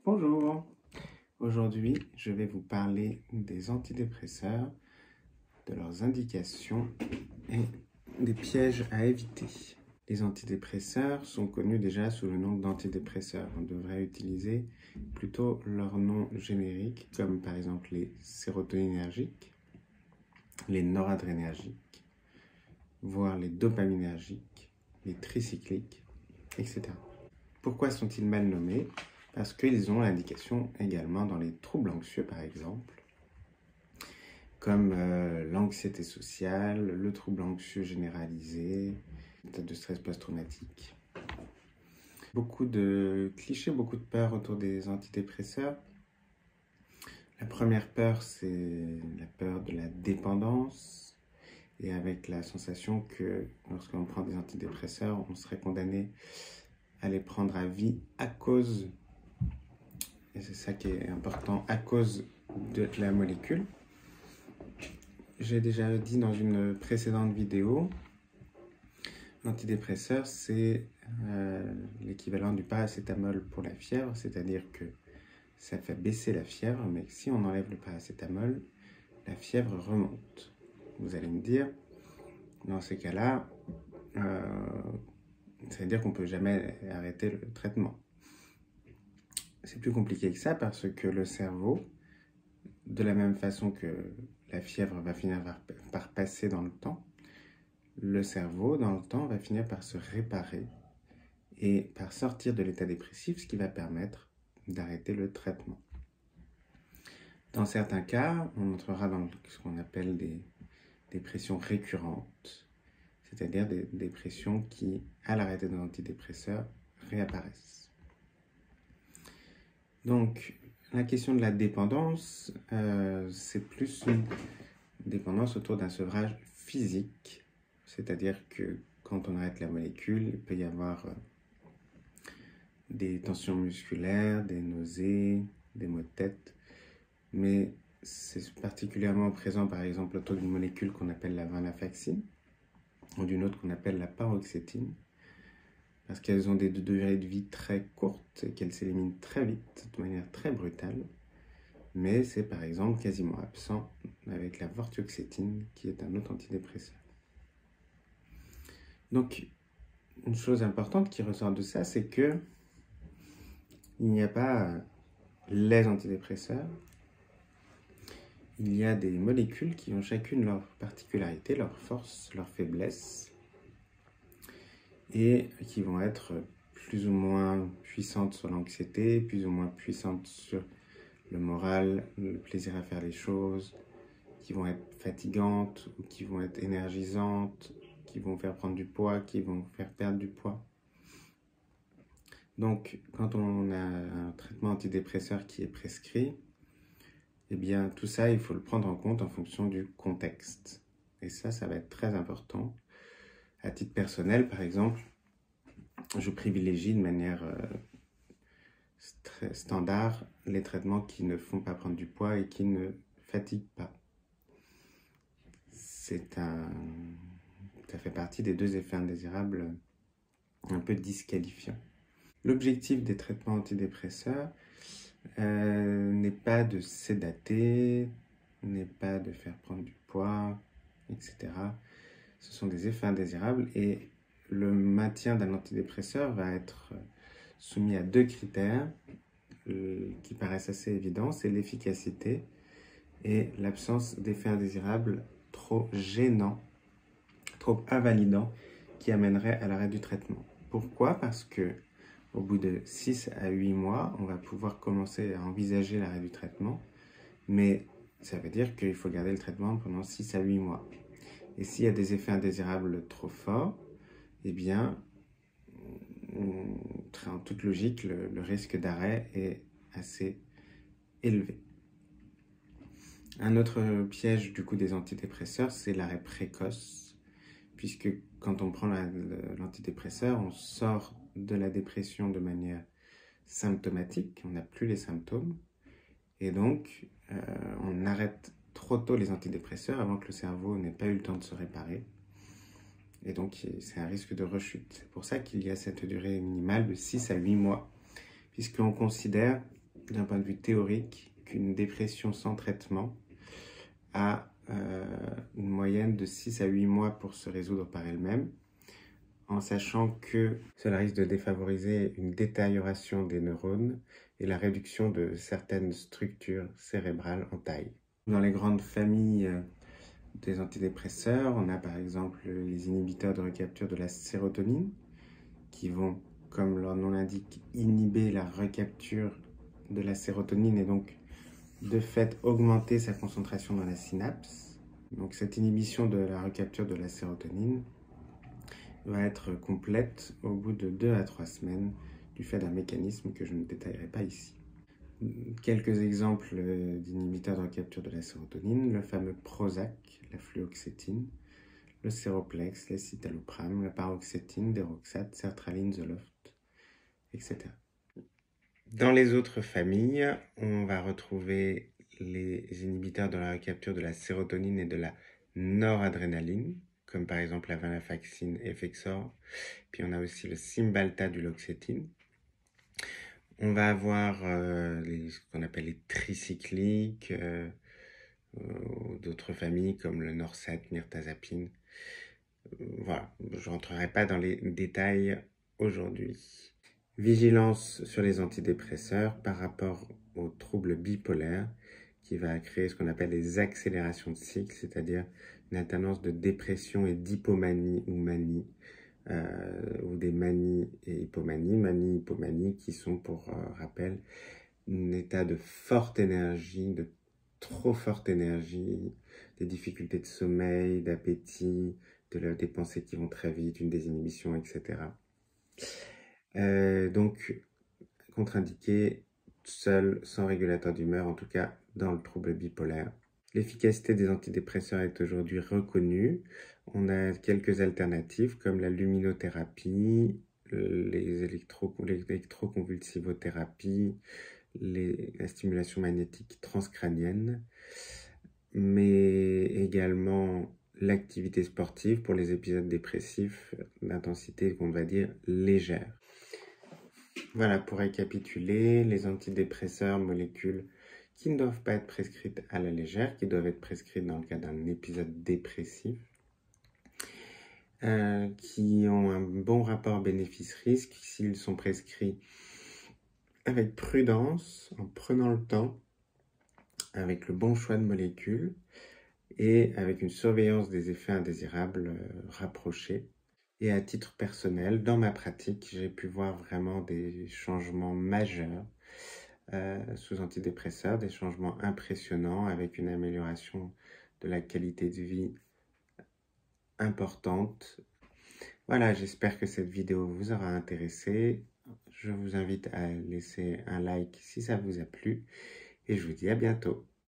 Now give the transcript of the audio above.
Bonjour, aujourd'hui je vais vous parler des antidépresseurs, de leurs indications et des pièges à éviter. Les antidépresseurs sont connus déjà sous le nom d'antidépresseurs. On devrait utiliser plutôt leur nom générique comme par exemple les sérotoninergiques, les noradrénergiques, voire les dopaminergiques, les tricycliques, etc. Pourquoi sont-ils mal nommés ? Parce qu'ils ont l'indication également dans les troubles anxieux, par exemple, comme l'anxiété sociale, le trouble anxieux généralisé, l'état de stress post-traumatique. Beaucoup de clichés, beaucoup de peurs autour des antidépresseurs. La première peur, c'est la peur de la dépendance, et avec la sensation que lorsqu'on prend des antidépresseurs, on serait condamné à les prendre à vie à cause, et c'est ça qui est important, à cause de la molécule. J'ai déjà dit dans une précédente vidéo, l'antidépresseur, c'est l'équivalent du paracétamol pour la fièvre, c'est-à-dire que ça fait baisser la fièvre, mais si on enlève le paracétamol, la fièvre remonte. Vous allez me dire, dans ces cas-là, ça veut dire qu'on ne peut jamais arrêter le traitement. C'est plus compliqué que ça parce que le cerveau, de la même façon que la fièvre va finir par passer dans le temps, le cerveau, dans le temps, va finir par se réparer et par sortir de l'état dépressif, ce qui va permettre d'arrêter le traitement. Dans certains cas, on entrera dans ce qu'on appelle des dépressions récurrentes, c'est-à-dire des dépressions qui, à l'arrêt de l'antidépresseur, réapparaissent. Donc, la question de la dépendance, c'est plus une dépendance autour d'un sevrage physique, c'est-à-dire que quand on arrête la molécule, il peut y avoir des tensions musculaires, des nausées, des maux de tête, mais c'est particulièrement présent par exemple autour d'une molécule qu'on appelle la venlafaxine ou d'une autre qu'on appelle la paroxétine, parce qu'elles ont des durées de vie très courtes et qu'elles s'éliminent très vite, de manière très brutale. Mais c'est par exemple quasiment absent avec la vortioxétine, qui est un autre antidépresseur. Donc, une chose importante qui ressort de ça, c'est que il n'y a pas les antidépresseurs. Il y a des molécules qui ont chacune leur particularité, leur force, leur faiblesse, et qui vont être plus ou moins puissantes sur l'anxiété, plus ou moins puissantes sur le moral, le plaisir à faire les choses, qui vont être fatigantes ou qui vont être énergisantes, qui vont faire prendre du poids, qui vont faire perdre du poids. Donc, quand on a un traitement antidépresseur qui est prescrit, eh bien, tout ça, il faut le prendre en compte en fonction du contexte. Et ça va être très important. À titre personnel, par exemple, je privilégie de manière très standard les traitements qui ne font pas prendre du poids et qui ne fatiguent pas. Ça fait partie des deux effets indésirables un peu disqualifiants. L'objectif des traitements antidépresseurs n'est pas de sédater, n'est pas de faire prendre du poids, etc. Ce sont des effets indésirables et le maintien d'un antidépresseur va être soumis à deux critères qui paraissent assez évidents, c'est l'efficacité et l'absence d'effets indésirables trop gênants, trop invalidants, qui amèneraient à l'arrêt du traitement. Pourquoi ? Parce que au bout de 6 à 8 mois, on va pouvoir commencer à envisager l'arrêt du traitement, mais ça veut dire qu'il faut garder le traitement pendant 6 à 8 mois. Et s'il y a des effets indésirables trop forts, eh bien, en toute logique, le risque d'arrêt est assez élevé. Un autre piège du coup des antidépresseurs, c'est l'arrêt précoce, puisque quand on prend l'antidépresseur, on sort de la dépression de manière symptomatique, on n'a plus les symptômes, et donc on arrête trop tôt les antidépresseurs avant que le cerveau n'ait pas eu le temps de se réparer, et donc c'est un risque de rechute. C'est pour ça qu'il y a cette durée minimale de 6 à 8 mois, puisqu'on considère d'un point de vue théorique, qu'une dépression sans traitement a une moyenne de 6 à 8 mois pour se résoudre par elle-même, en sachant que cela risque de défavoriser une détérioration des neurones et la réduction de certaines structures cérébrales en taille. Dans les grandes familles des antidépresseurs, on a par exemple les inhibiteurs de recapture de la sérotonine, qui vont, comme leur nom l'indique, inhiber la recapture de la sérotonine et donc de fait augmenter sa concentration dans la synapse. Donc cette inhibition de la recapture de la sérotonine va être complète au bout de 2 à 3 semaines du fait d'un mécanisme que je ne détaillerai pas ici. Quelques exemples d'inhibiteurs de recapture de la sérotonine, le fameux Prozac, la fluoxétine, le Séroplex, l'escitalopram, la paroxétine, Deroxate, sertraline, Zoloft, etc. Dans les autres familles, on va retrouver les inhibiteurs de la recapture de la sérotonine et de la noradrénaline, comme par exemple la venlafaxine Effexor. Puis on a aussi le Cymbalta du Loxétine. On va avoir ce qu'on appelle les tricycliques, d'autres familles comme le Norsat, Mirtazapine. Voilà, je ne rentrerai pas dans les détails aujourd'hui. Vigilance sur les antidépresseurs par rapport aux troubles bipolaires qui va créer ce qu'on appelle des accélérations de cycle, c'est-à-dire une alternance de dépression et d'hypomanie ou manie, ou des manies et hypomanie, manie, hypomanie qui sont pour rappel un état de forte énergie, de trop forte énergie, des difficultés de sommeil, d'appétit, des pensées qui vont très vite, une désinhibition, etc. Donc, contre-indiqué, seul, sans régulateur d'humeur, en tout cas dans le trouble bipolaire. L'efficacité des antidépresseurs est aujourd'hui reconnue. On a quelques alternatives comme la luminothérapie, l'électroconvulsivothérapie, la stimulation magnétique transcrânienne, mais également l'activité sportive pour les épisodes dépressifs d'intensité qu'on va dire légère. Voilà, pour récapituler, les antidépresseurs, molécules qui ne doivent pas être prescrites à la légère, qui doivent être prescrites dans le cas d'un épisode dépressif, qui ont un bon rapport bénéfice-risque s'ils sont prescrits avec prudence, en prenant le temps, avec le bon choix de molécules et avec une surveillance des effets indésirables rapprochés. Et à titre personnel, dans ma pratique, j'ai pu voir vraiment des changements majeurs sous antidépresseurs, des changements impressionnants avec une amélioration de la qualité de vie importante. Voilà, j'espère que cette vidéo vous aura intéressé. Je vous invite à laisser un like si ça vous a plu et je vous dis à bientôt.